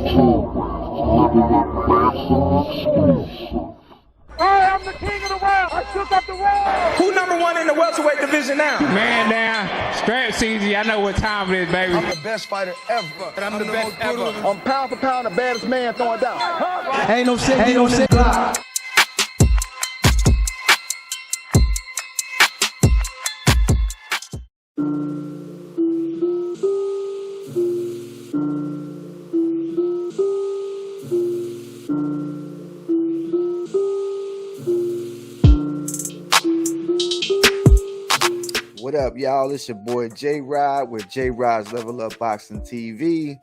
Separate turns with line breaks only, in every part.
I'm the king of the world. I shook up the world.
Who number one in the welterweight division now?
Man down, straps easy. I know what time it is, baby.
I'm the best fighter ever.
I'm the best ever.
I'm pound for pound the baddest man throwing down.
Ain't no safety on this block.
What up, y'all? It's your boy J-Rod with J-Rod's Level Up Boxing TV.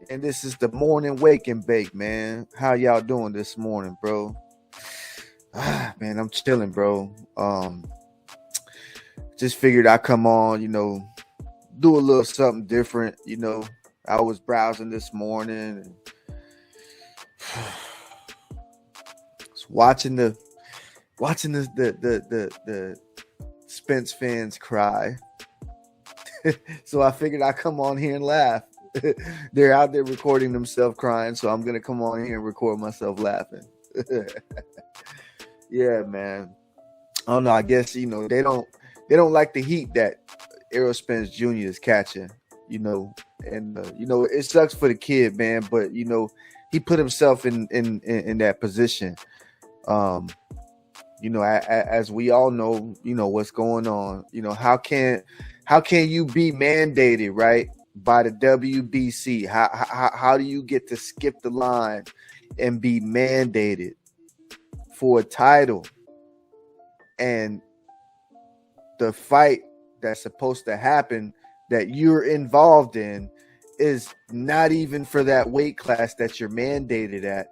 And this is the morning wake and bake, man. How y'all doing this morning, bro? Man, I'm chilling, bro. Just figured I'd come on, do a little something different. I was browsing this morning and watching the Spence fans cry. So I figured I'd come on here and laugh. They're out there recording themselves crying, so I'm gonna come on here and record myself laughing. Yeah, man. I don't know. I guess they don't like the heat that Errol Spence Jr. is catching. And it sucks for the kid, man. But he put himself in that position. As we all know, what's going on. How can you be mandated, right, by the WBC? How do you get to skip the line and be mandated for a title, and the fight that's supposed to happen that you're involved in is not even for that weight class that you're mandated at,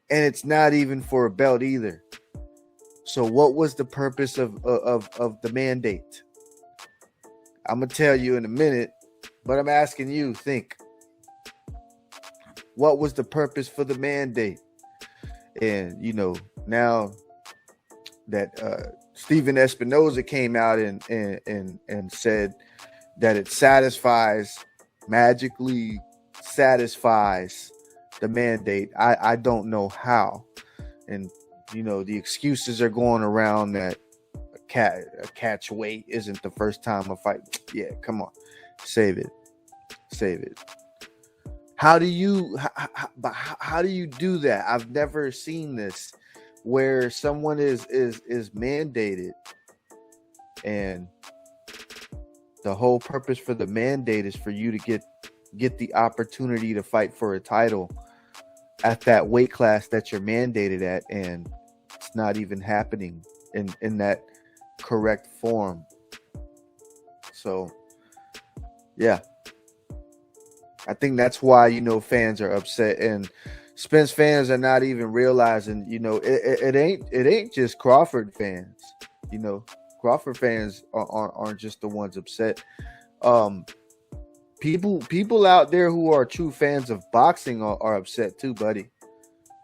and it's not even for a belt either? So what was the purpose of the mandate? I'm going to tell you in a minute, but I'm asking you, think. What was the purpose for the mandate? And, now that Stephen Espinoza came out and said that it magically satisfies the mandate, I don't know how. And the excuses are going around that a catch weight isn't the first time a fight. Yeah, come on, save it. How do you do that? I've never seen this where someone is mandated, and the whole purpose for the mandate is for you to get the opportunity to fight for a title at that weight class that you're mandated at, and it's not even happening in that correct form. So yeah, I think that's why fans are upset, and Spence fans are not even realizing it ain't just Crawford fans. Crawford fans aren't just the ones upset. People out there who are true fans of boxing are upset too, buddy.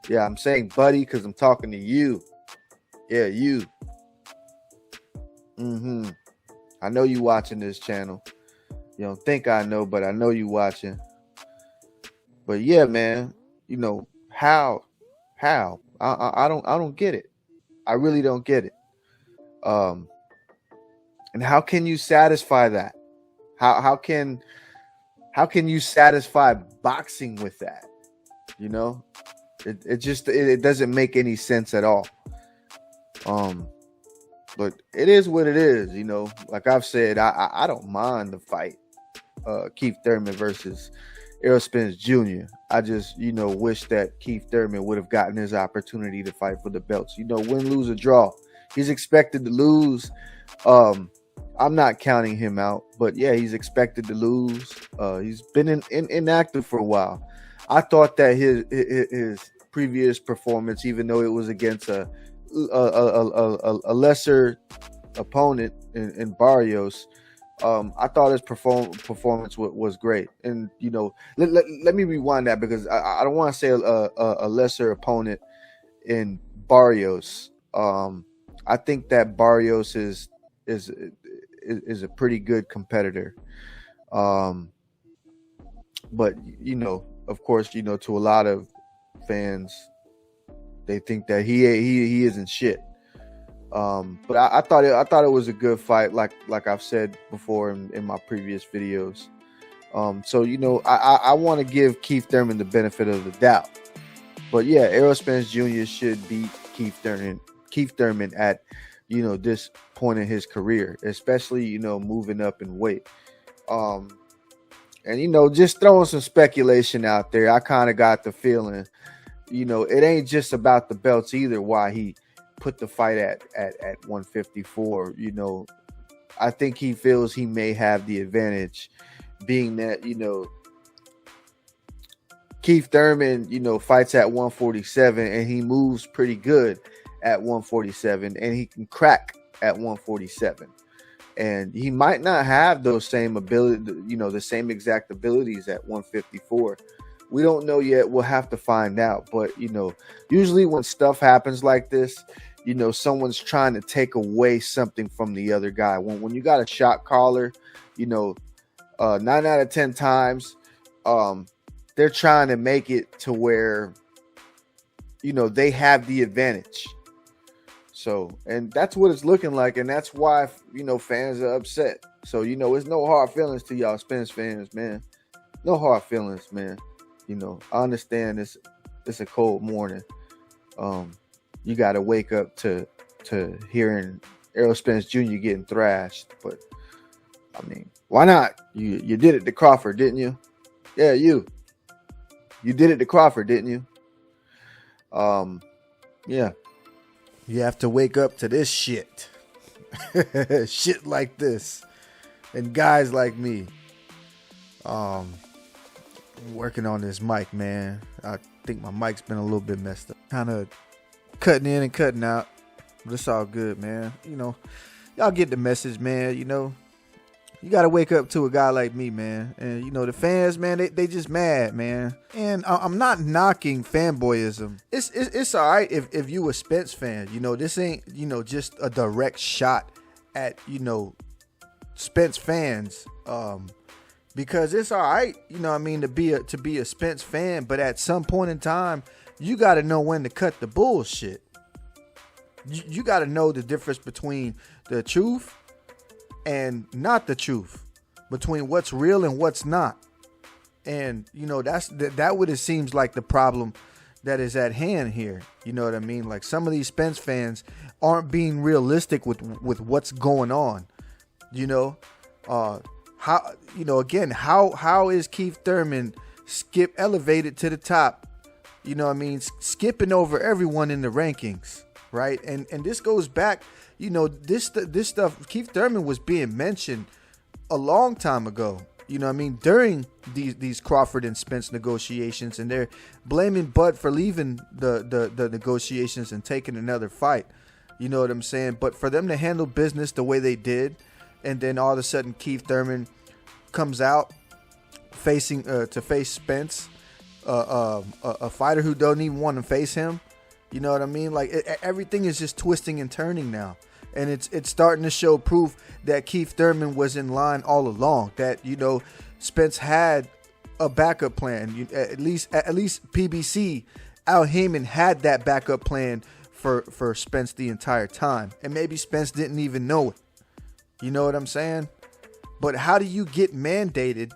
Yeah, I'm saying buddy because I'm talking to you. Yeah, you. I know you watching this channel. You don't think I know, but I know you watching. But yeah, man, how? I don't get it. I really don't get it. And how can you satisfy that? How can you satisfy boxing with that? It doesn't make any sense at all. But it is what it is. Like I've said, I don't mind the fight, Keith Thurman versus Errol Spence Jr. I just wish that Keith Thurman would have gotten his opportunity to fight for the belts. Win, lose, or draw. He's expected to lose. I'm not counting him out, but yeah, he's expected to lose. He's been inactive for a while. I thought that his previous performance, even though it was against a lesser opponent in Barrios, I thought his performance was great. And let me rewind that, because I don't want to say a lesser opponent in Barrios. I think that Barrios is a pretty good competitor. But of course, to a lot of fans, they think that he isn't shit. But I thought it was a good fight, like I've said before in my previous videos. So I want to give Keith Thurman the benefit of the doubt. But yeah, Errol Spence Jr. should beat Keith Thurman at this point in his career, especially moving up in weight. And just throwing some speculation out there, I kind of got the feeling, it ain't just about the belts either. Why he put the fight at 154. I think he feels he may have the advantage, being that Keith Thurman fights at 147 and he moves pretty good at 147, and he can crack at 147. And he might not have those same ability, the same exact abilities at 154. We don't know yet. We'll have to find out. But, usually when stuff happens like this, someone's trying to take away something from the other guy. When you got a shot caller, 9 out of 10 times, they're trying to make it to where, they have the advantage. So, and that's what it's looking like. And that's why, fans are upset. So, it's no hard feelings to y'all Spence fans, man. No hard feelings, man. I understand it's a cold morning. You got to wake up to hearing Errol Spence Jr. getting thrashed. But, I mean, why not? You did it to Crawford, didn't you? Yeah, you did it to Crawford, didn't you? Yeah. You have to wake up to this shit. Shit like this. And guys like me. Working on this mic, man. I think my mic's been a little bit messed up. Kind of cutting in and cutting out. But it's all good, man. Y'all get the message, man. You got to wake up to a guy like me, man. And, the fans, man, they just mad, man. And I'm not knocking fanboyism. It's all right if you a Spence fan. This ain't, just a direct shot at, Spence fans. Because it's all right, to be a Spence fan. But at some point in time, you got to know when to cut the bullshit. You got to know the difference between the truth and not the truth, between what's real and what's not. And that what it seems like the problem that is at hand here. You know what I mean? Like, some of these Spence fans aren't being realistic with what's going on. How is Keith Thurman elevated to the top? Skipping over everyone in the rankings, right? And this goes back. This stuff, Keith Thurman was being mentioned a long time ago, during these Crawford and Spence negotiations, and they're blaming Bud for leaving the negotiations and taking another fight. You know what I'm saying? But for them to handle business the way they did, and then all of a sudden Keith Thurman comes out facing to face Spence, a fighter who don't even want to face him. You know what I mean? Like, everything is just twisting and turning now. And it's starting to show proof that Keith Thurman was in line all along. That, Spence had a backup plan. At least PBC, Al Heyman had that backup plan for Spence the entire time. And maybe Spence didn't even know it. You know what I'm saying? But how do you get mandated,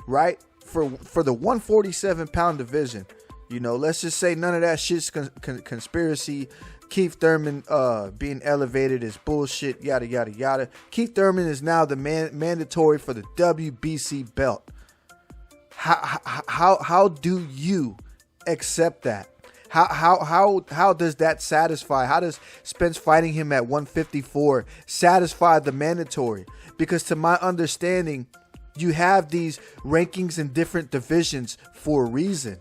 right, for the 147-pound division? Let's just say none of that shit's conspiracy. Keith Thurman being elevated is bullshit, yada, yada, yada. Keith Thurman is now the mandatory for the WBC belt. How do you accept that? How does that satisfy? How does Spence fighting him at 154 satisfy the mandatory? Because to my understanding, you have these rankings in different divisions for a reason.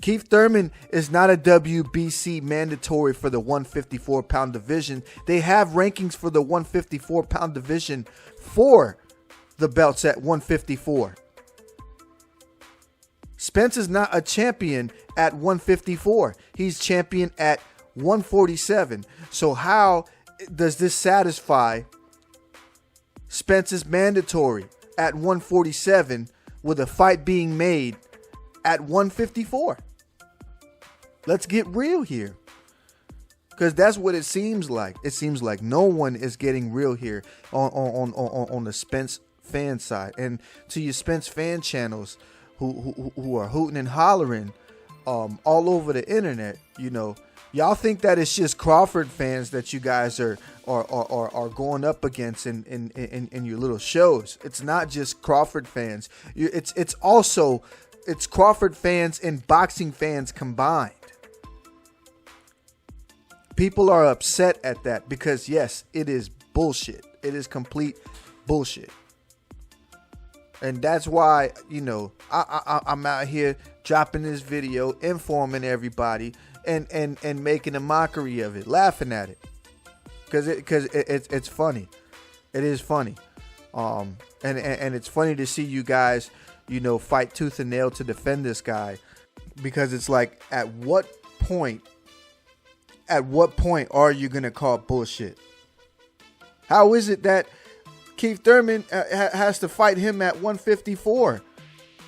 Keith Thurman is not a WBC mandatory for the 154-pound division. They have rankings for the 154-pound division for the belts at 154. Spence is not a champion at 154. He's champion at 147. So how does this satisfy Spence's mandatory at 147 with a fight being made at 154. Let's get real here. Because that's what it seems like. It seems like no one is getting real here on the Spence fan side. And to your Spence fan channels who are hooting and hollering all over the internet, you know, y'all think that it's just Crawford fans that you guys are going up against in your little shows. It's not just Crawford fans. It's Crawford fans and boxing fans combined. People are upset at that because, yes, it is bullshit. It is complete bullshit. And that's why, you know, I'm out here dropping this video, informing everybody, and making a mockery of it, laughing at it. Because it's funny. It is funny. And it's funny to see you guys, you know, fight tooth and nail to defend this guy. Because it's like, at what point are you going to call bullshit? How is it that Keith Thurman has to fight him at 154?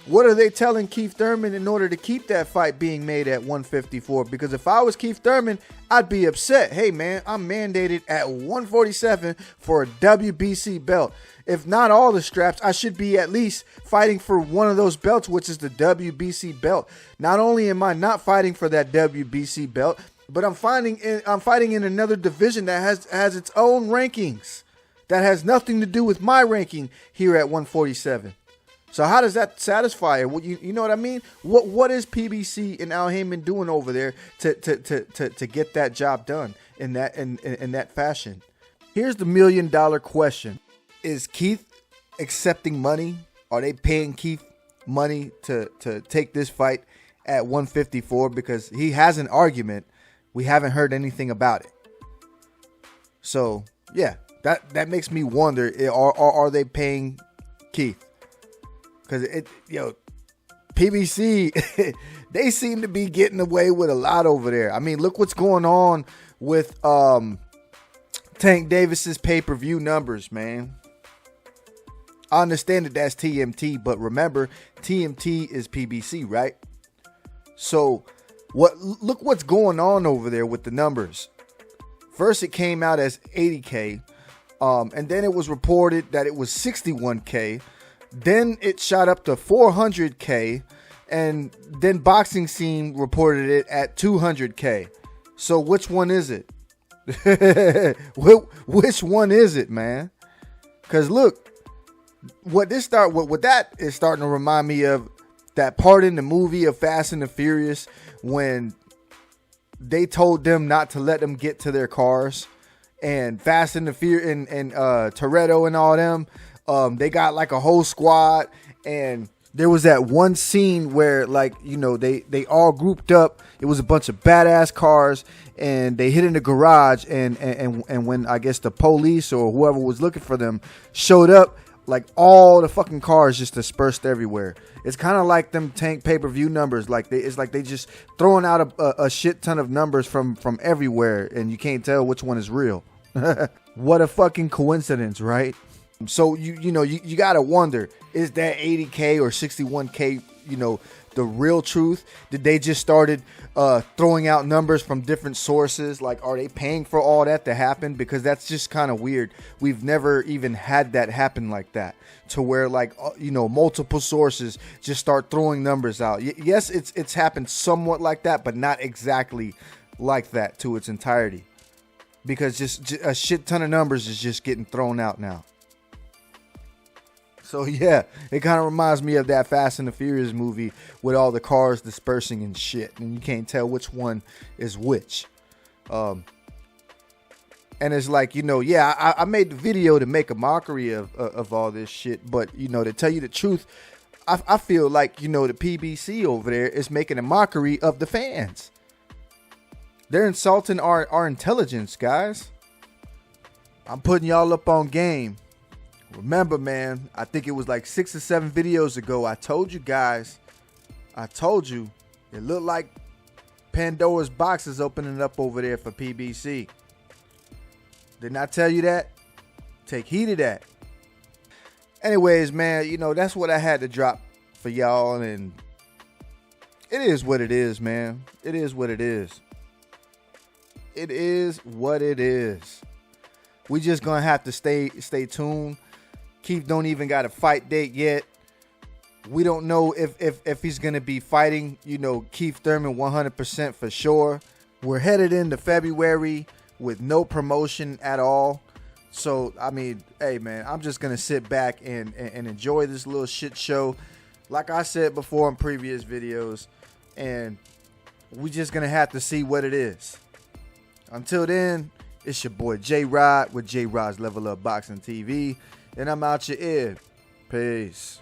What are they telling Keith Thurman in order to keep that fight being made at 154? Because if I was Keith Thurman, I'd be upset. Hey, man, I'm mandated at 147 for a WBC belt. If not all the straps, I should be at least fighting for one of those belts, which is the WBC belt. Not only am I not fighting for that WBC belt, but I'm fighting in another division that has its own rankings that has nothing to do with my ranking here at 147. So how does that satisfy it? You know what I mean? What is PBC and Al Heyman doing over there to get that job done in that fashion? Here's the $1 million question: is Keith accepting money? Are they paying Keith money to take this fight at 154? Because he has an argument. We haven't heard anything about it. So yeah, that makes me wonder: are they paying Keith? Because PBC, they seem to be getting away with a lot over there. I mean, look what's going on with Tank Davis's pay-per-view numbers, man. I understand that that's TMT, but remember, TMT is PBC, right? So look what's going on over there with the numbers. First, it came out as 80K, and then it was reported that it was 61K. Then it shot up to 400K, and then Boxing Scene reported it at 200K. So which one is it? Which one is it, man? Because look, what that is starting to remind me of that part in the movie of Fast and the Furious when they told them not to let them get to their cars, and Fast and the Furious and Toretto and all them. They got like a whole squad, and there was that one scene where, like, you know, they all grouped up. It was a bunch of badass cars, and they hid in the garage, and when I guess the police or whoever was looking for them showed up, like all the fucking cars just dispersed everywhere. It's kind of like them Tank pay-per-view numbers. Like it's like they just throwing out a shit ton of numbers from everywhere, and you can't tell which one is real. What a fucking coincidence, right? So you gotta wonder, is that 80K or 61K, you know, the real truth? Did they just started throwing out numbers from different sources? Like, are they paying for all that to happen? Because that's just kind of weird. We've never even had that happen like that, to where, like, you know, multiple sources just start throwing numbers out. Yes, it's happened somewhat like that, but not exactly like that to its entirety. Because just a shit ton of numbers is just getting thrown out now. So yeah, it kind of reminds me of that Fast and the Furious movie with all the cars dispersing and shit, and you can't tell which one is which. And it's like, you know, yeah, I made the video to make a mockery of all this shit, but, you know, to tell you the truth, I feel like, you know, the PBC over there is making a mockery of the fans. They're insulting our intelligence, guys. I'm putting y'all up on game. Remember, man, I think it was like 6 or 7 videos ago, I told you guys, it looked like Pandora's box is opening up over there for PBC. Didn't I tell you that? Take heed of that. Anyways, man, you know, that's what I had to drop for y'all, and it is what it is, man. It is what it is. It is what it is. We just gonna have to stay tuned. Keith don't even got a fight date yet. We don't know if he's gonna be fighting, Keith Thurman 100% for sure. We're headed into February with no promotion at all. So, I mean, hey, man, I'm just going to sit back and enjoy this little shit show. Like I said before in previous videos, and we just going to have to see what it is. Until then, it's your boy J-Rod with J-Rod's Level Up Boxing TV, and I'm out your ear. Peace.